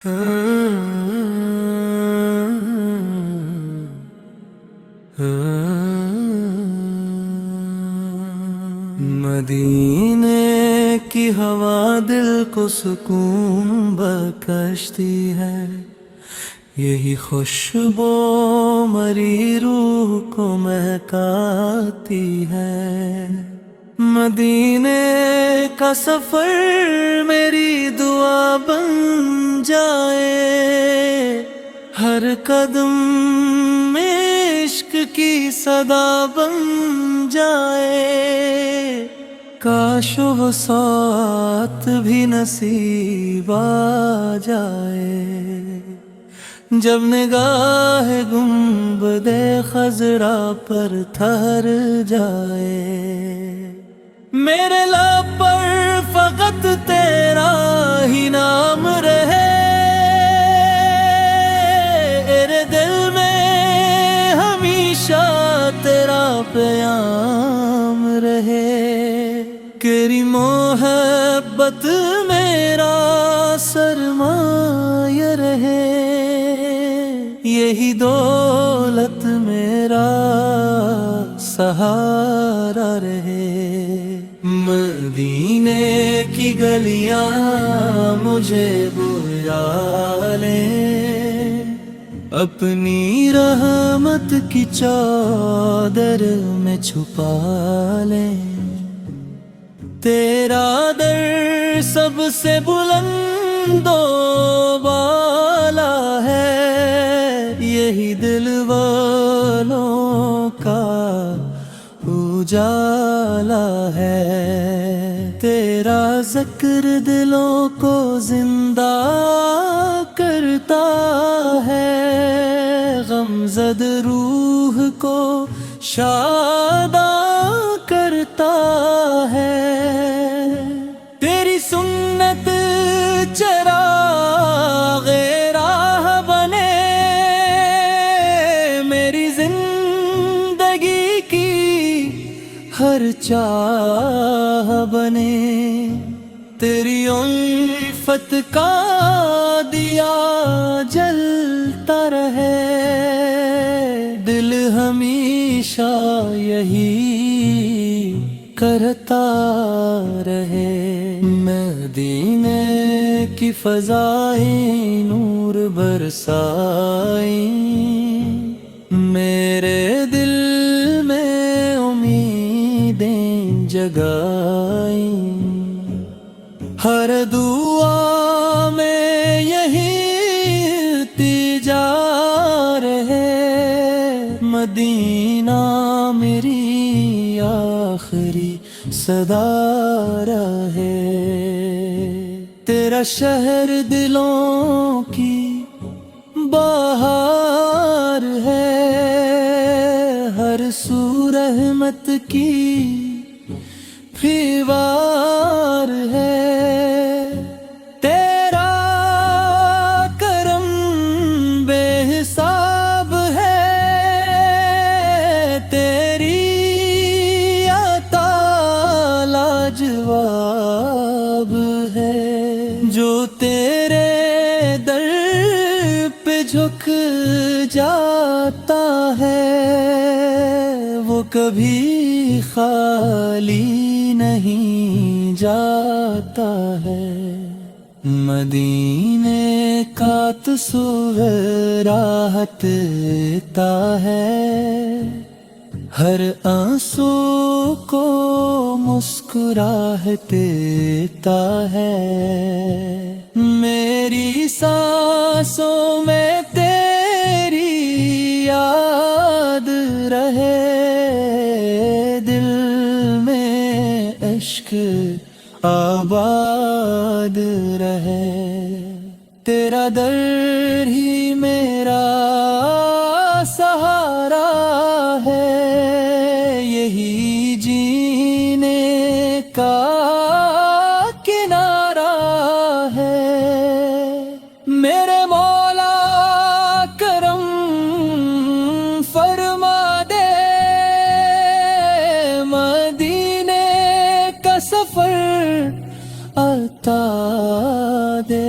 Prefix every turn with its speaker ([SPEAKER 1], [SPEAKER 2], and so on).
[SPEAKER 1] مدینے کی ہوا دل کو سکون بخشتی ہے، یہی خوشبو مری روح کو مہکاتی ہے۔ مدینے کا سفر میری دعا بن جائے، ہر قدم میں عشق کی صدا بن جائے۔ کاش وہ ساتھ بھی نصیب آ جائے، جب نگاہ گنبد خضرا پر ٹھہر جائے۔ میرے لب پر فقط تیرا ہی نام رہے، میرے دل میں ہمیشہ تیرا پیام رہے۔ تیری محبت میرا سرمایہ رہے، یہی دولت میرا سہارا رہے۔ مدینے کی گلیاں مجھے بلا لیں، اپنی رحمت کی چادر میں چھپا لیں۔ تیرا در سب سے بلند و بالا ہے، یہی دل والوں کا اجالا ہے۔ تیرا ذکر دلوں کو زندہ کرتا ہے، غمزد روح کو شاداں کرتا ہے۔ تیری سنت چراغ راہ بنے، میری زندگی کی ہر چاہ بنے۔ تیری الفت کا دیا جلتا رہے، دل ہمیشہ یہی کرتا رہے۔ مدینے کی فضائیں نور برسائیں، میرے دل میں امیدیں جگائیں۔ ہر دعا میں یہی التجا رہے، مدینہ میری آخری صدا رہے۔ تیرا شہر دلوں کی بہار ہے، ہر سو رحمت کی پھیوار ہے۔ تیرا کرم بے حساب ہے، تیری عطا لاجواب ہے۔ جو تیرے در پہ جھک جاتا ہے، وہ کبھی خالی نہیں جاتا ہے۔ مدینے کا تصور راحت دیتا ہے، ہر آنسو کو مسکراہٹ دیتا ہے۔ میری سانسوں میں تیری یاد رہے، دل میں عشق آباد رہے۔ تیرا در ہی میرا سہارا ہے، یہی جینے کا کنارہ ہے۔ میرے مولا کرم فرما دے، مدینے کا سفر عطا دے۔